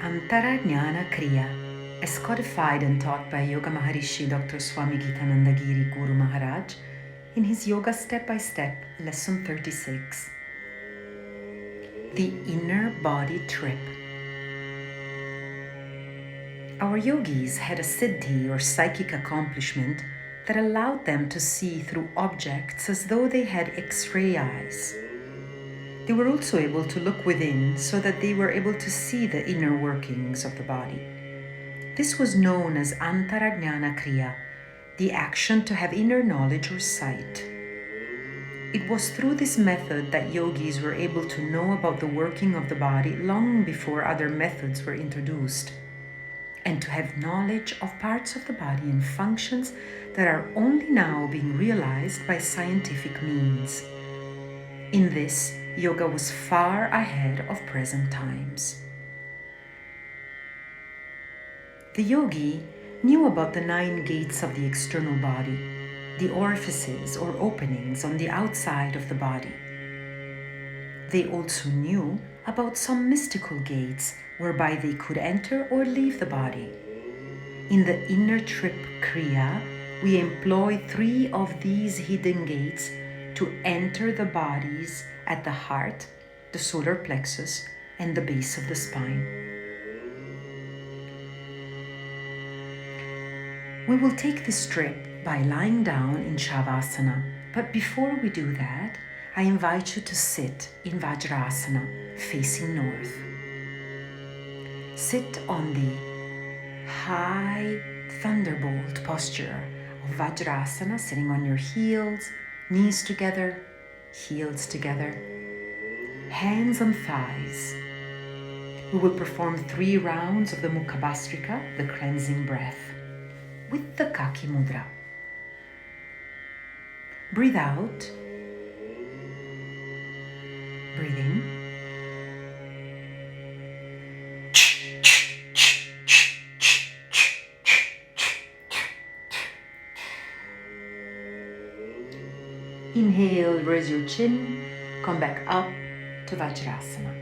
Antara Jnana Kriya, as codified and taught by Yogamaharishi Dr. Swami Gitananda Giri Guru Maharaj in his Yoga Step-by-Step, Lesson 36. The Inner Body Trip. Our yogis had a siddhi or psychic accomplishment that allowed them to see through objects as though they had X-ray eyes. They were also able to look within so that they were able to see the inner workings of the body. This was known as Antara Jnana Kriya, the action to have inner knowledge or sight. It was through this method that yogis were able to know about the working of the body long before other methods were introduced, and to have knowledge of parts of the body and functions that are only now being realized by scientific means. In this, yoga was far ahead of present times. The yogi knew about the 9 gates of the external body, the orifices or openings on the outside of the body. They also knew about some mystical gates whereby they could enter or leave the body. In the inner trip kriya, we employ 3 of these hidden gates to enter the bodies at the heart, the solar plexus, and the base of the spine. We will take this trip by lying down in Shavasana, but before we do that, I invite you to sit in Vajrasana, facing north. Sit on the high thunderbolt posture of Vajrasana, sitting on your heels, knees together, heels together, hands on thighs. We will perform 3 rounds of the Mukhabhastrika, the cleansing breath, with the Kaki Mudra. Breathe out. Breathe in. Inhale, raise your chin, come back up to Vajrasana.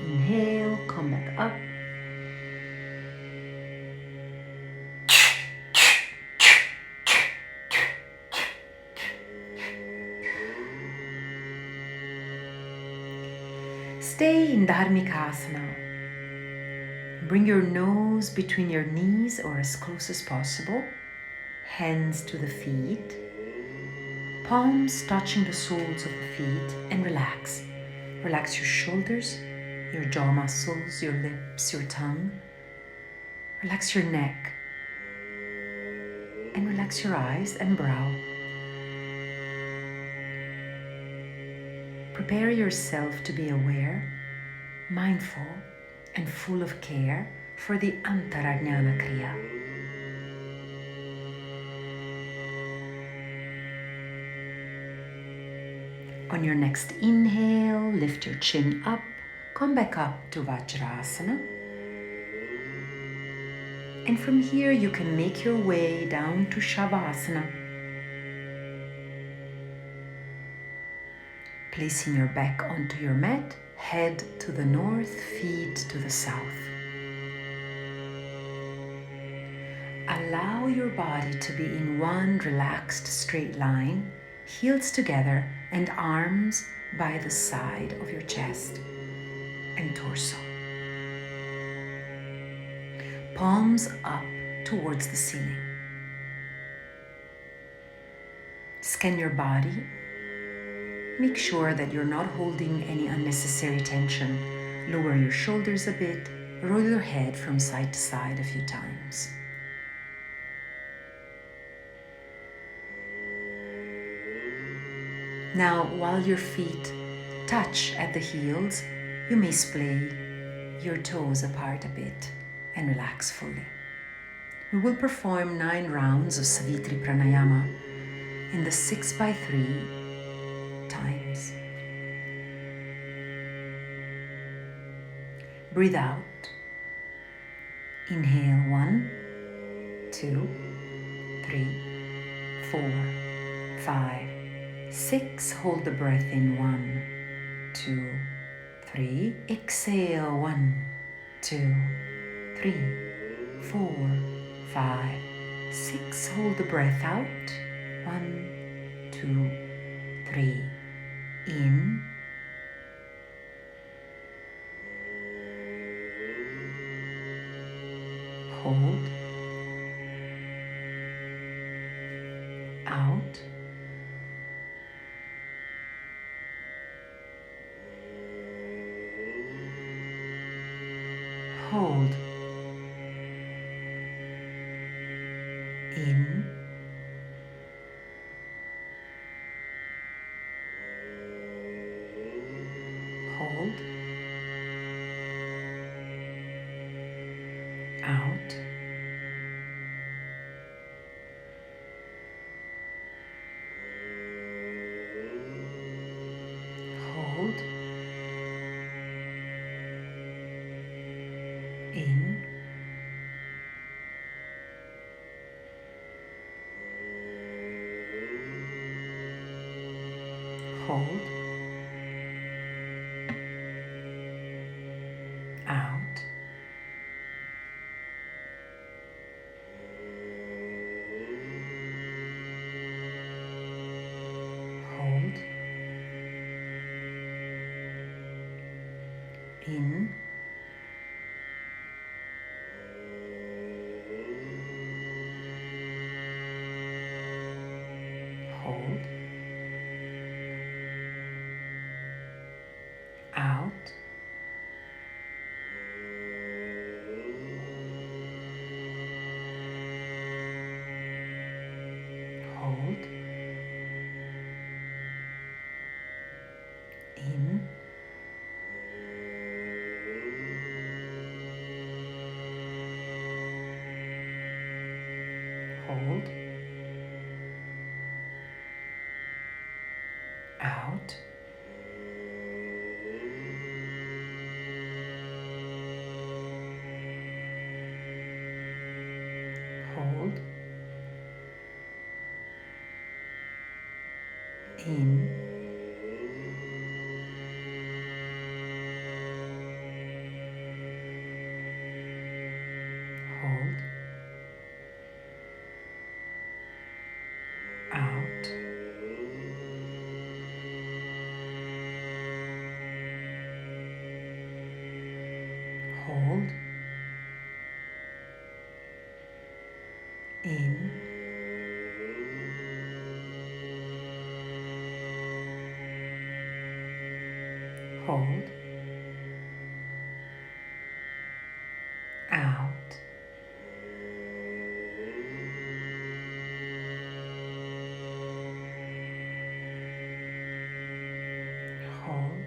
Inhale, come back up. Stay in Dharmikasana. Bring your nose between your knees or as close as possible. Hands to the feet. Palms touching the soles of the feet, and relax. Relax your shoulders, your jaw muscles, your lips, your tongue. Relax your neck. And relax your eyes and brow. Prepare yourself to be aware, mindful, and full of care for the Antara Jnana Kriya. On your next inhale, lift your chin up, come back up to Vajrasana. And from here, you can make your way down to Shavasana. Placing your back onto your mat, head to the north, feet to the south. Allow your body to be in one relaxed straight line, heels together and arms by the side of your chest and torso. Palms up towards the ceiling. Scan your body. Make sure that you're not holding any unnecessary tension. Lower your shoulders a bit, roll your head from side to side a few times. Now, while your feet touch at the heels, you may splay your toes apart a bit and relax fully. We will perform 9 rounds of Savitri Pranayama in the 6x3 times. Breathe out. Inhale 1, 2, 3, 4, 5, 6. Hold the breath in. 1, 2, 3. Exhale. 1, 2, 3, 4, 5, 6. Hold the breath out. 1, 2, 3. In. Hold. Out. Hold. In. Hold. Out. Hold. In. Hold. Out. Hold. In. Hold. Out. Hold. In. Hold. Out. Hold. In. Hold. Out. Hold. In. Hold. Out. Hold.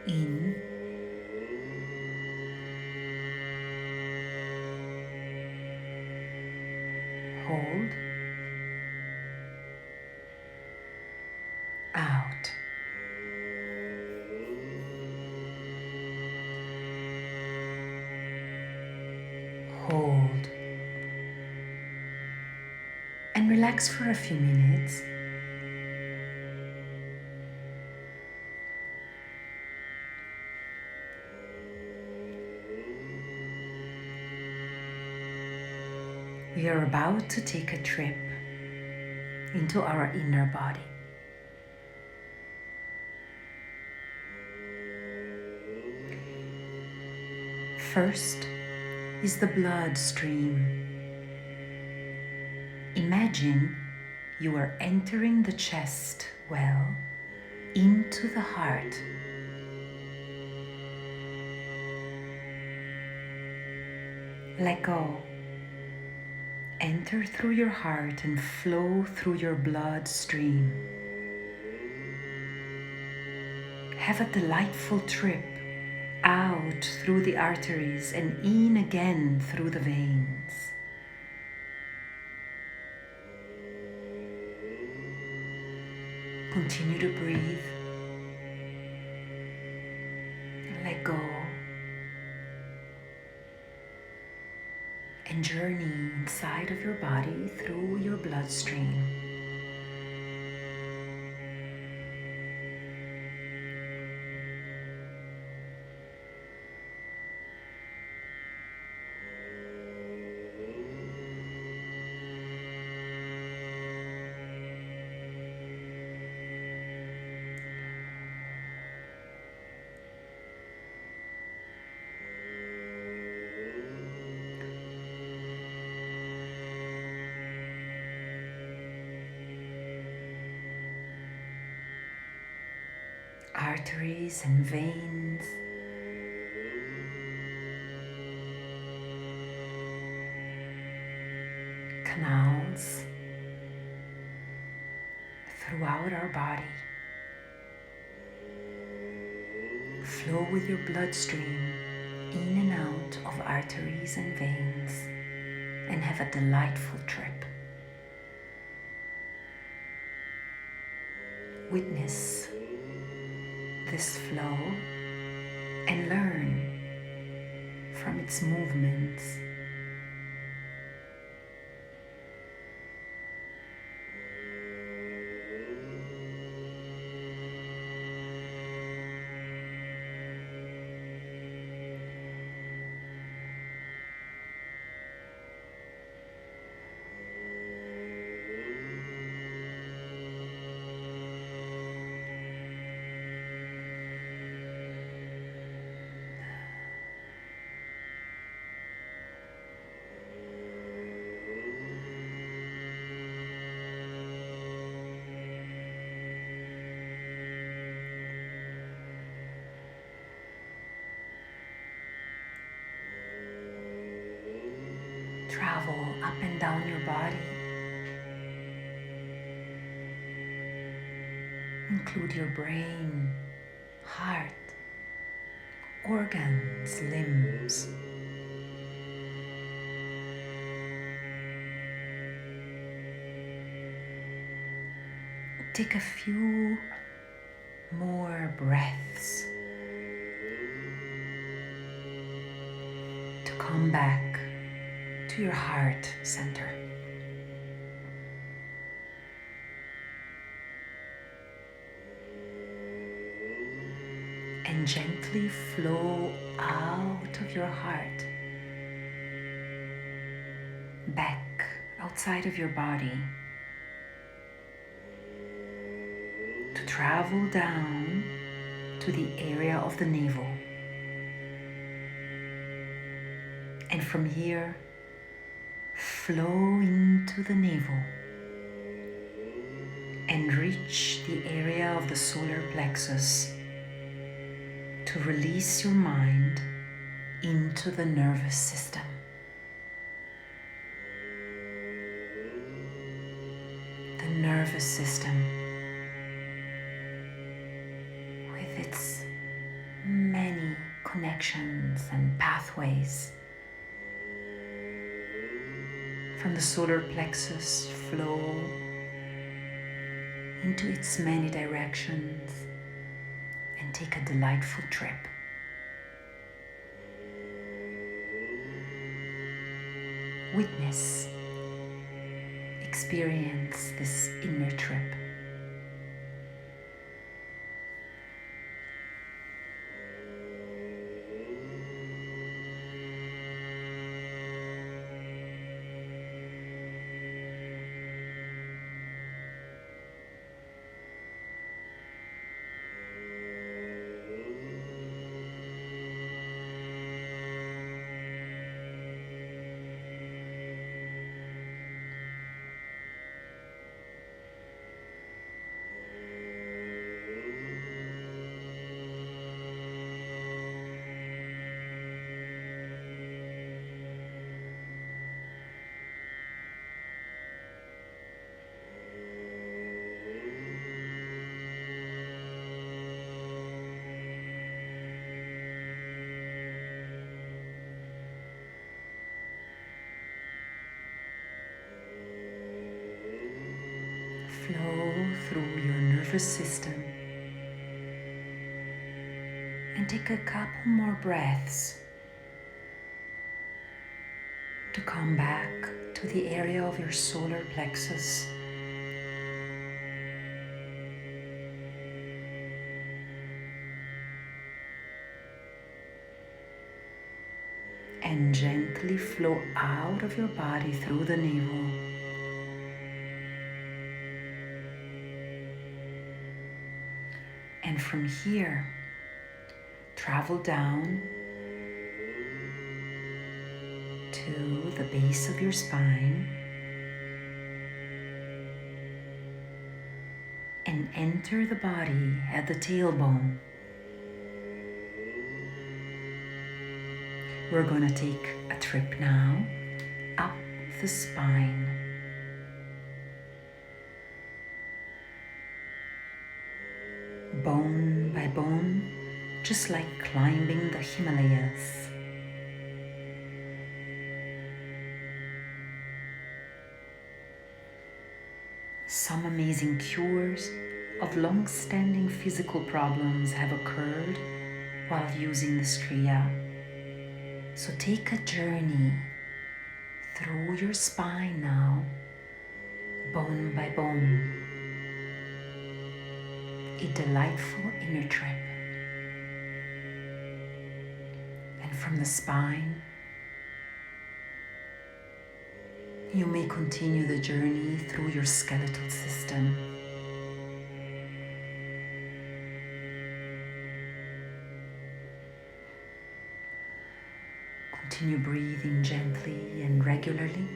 In. Hold. Out. Hold. And relax for a few minutes. We are about to take a trip into our inner body. First is the bloodstream. Imagine you are entering the chest well into the heart. Let go. Enter through your heart and flow through your bloodstream. Have a delightful trip out through the arteries and in again through the veins. Continue to breathe. Let go. And journey of your body through your bloodstream. Arteries and veins, canals throughout our body. Flow with your bloodstream in and out of arteries and veins and have a delightful trip. Witness this flow and learn from its movements. Travel up and down your body. Include your brain, heart, organs, limbs. Take a few more breaths to come back to your heart center. And gently flow out of your heart, back outside of your body, to travel down to the area of the navel. And from here, flow into the navel and reach the area of the solar plexus to release your mind into the nervous system. The nervous system with its many connections and pathways. From the solar plexus, flow into its many directions and take a delightful trip. Witness, experience this inner trip. Flow through your nervous system and take a couple more breaths to come back to the area of your solar plexus. And gently flow out of your body through the navel. And from here, travel down to the base of your spine and enter the body at the tailbone. We're going to take a trip now up the spine. Bone by bone, just like climbing the Himalayas. Some amazing cures of long-standing physical problems have occurred while using this Kriya. So take a journey through your spine now, bone by bone. A delightful inner trip. And from the spine, you may continue the journey through your skeletal system. Continue breathing gently and regularly,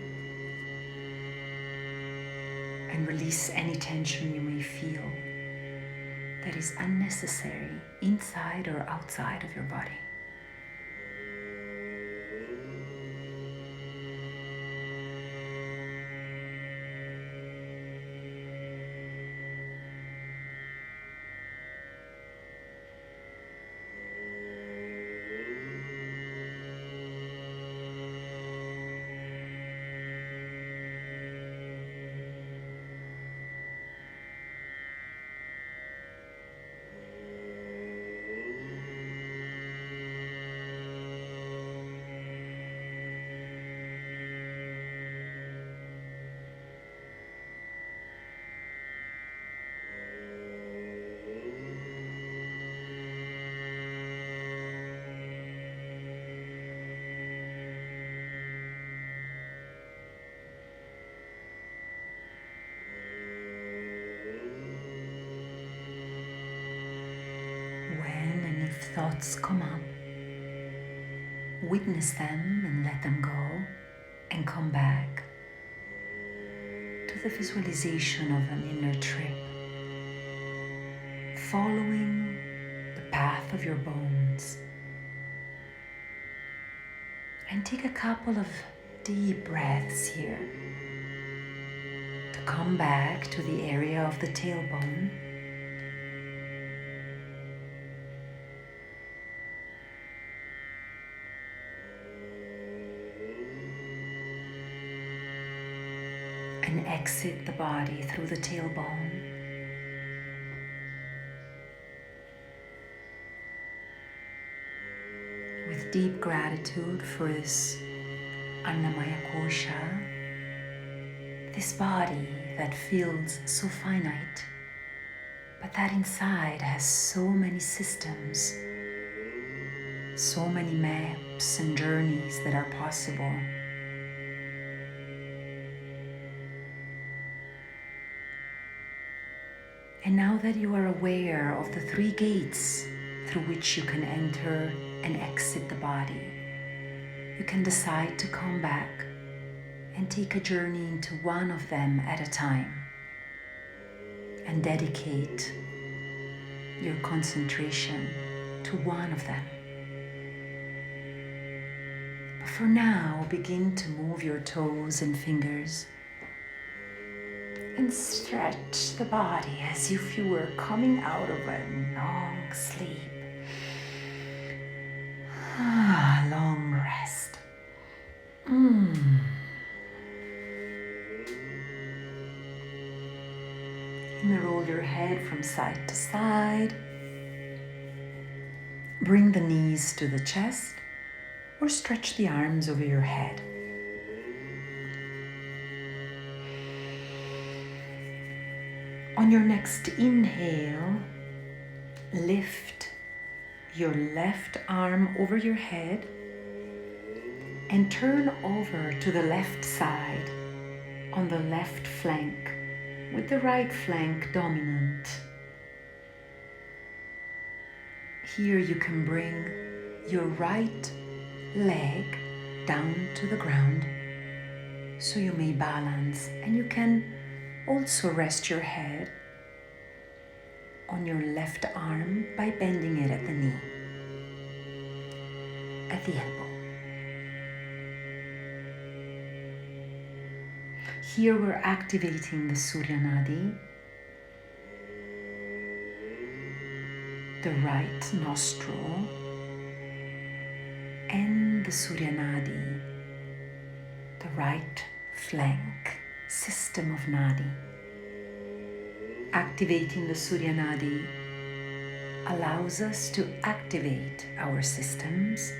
and release any tension you may feel that is unnecessary inside or outside of your body. Thoughts come up, witness them and let them go, and come back to the visualization of an inner trip, following the path of your bones. And take a couple of deep breaths here to come back to the area of the tailbone. And exit the body through the tailbone. With deep gratitude for this Annamaya Kosha, this body that feels so finite, but that inside has so many systems, so many maps and journeys that are possible. And now that you are aware of the 3 gates through which you can enter and exit the body, you can decide to come back and take a journey into one of them at a time and dedicate your concentration to one of them. But for now, begin to move your toes and fingers and stretch the body as if you were coming out of a long sleep. Long rest. And roll your head from side to side. Bring the knees to the chest or stretch the arms over your head. On your next inhale, lift your left arm over your head and turn over to the left side on the left flank with the right flank dominant. Here you can bring your right leg down to the ground so you may balance, and you can also rest your head on your left arm by bending it at the knee, at the elbow. Here we're activating the Surya Nadi, the right nostril, and the Surya Nadi, the right flank system of Nadi. Activating the Surya Nadi allows us to activate our systems,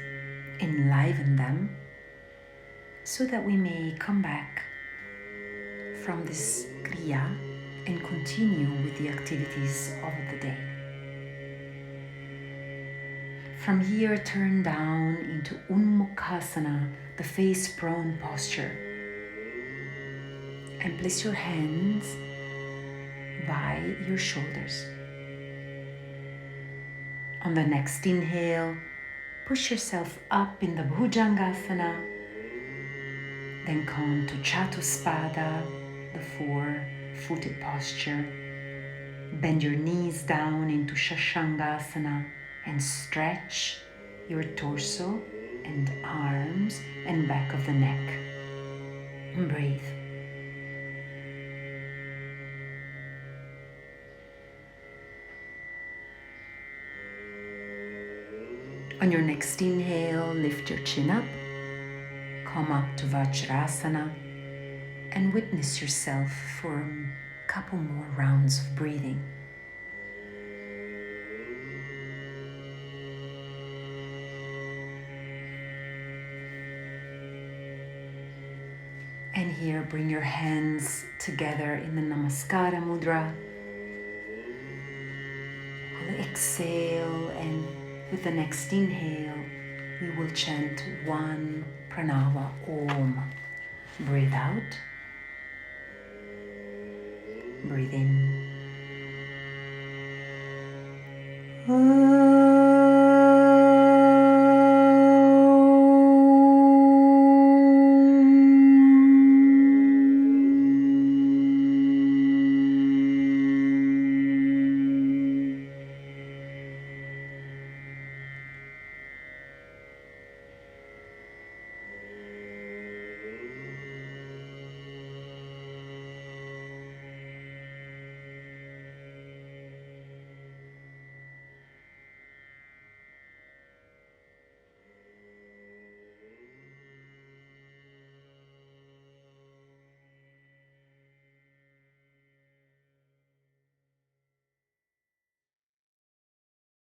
enliven them, so that we may come back from this Kriya and continue with the activities of the day. From here, turn down into Unmukhasana, the face prone posture, and place your hands by your shoulders. On the next inhale, push yourself up in the Bhujangasana, then come to Chatuspada, the four-footed posture. Bend your knees down into Shashangasana and stretch your torso and arms and back of the neck. And breathe. On your next inhale, lift your chin up, come up to Vajrasana, and witness yourself for a couple more rounds of breathing. And here, bring your hands together in the Namaskara Mudra. We'll exhale, and with the next inhale, we will chant one pranava, Om. Breathe out. Breathe in.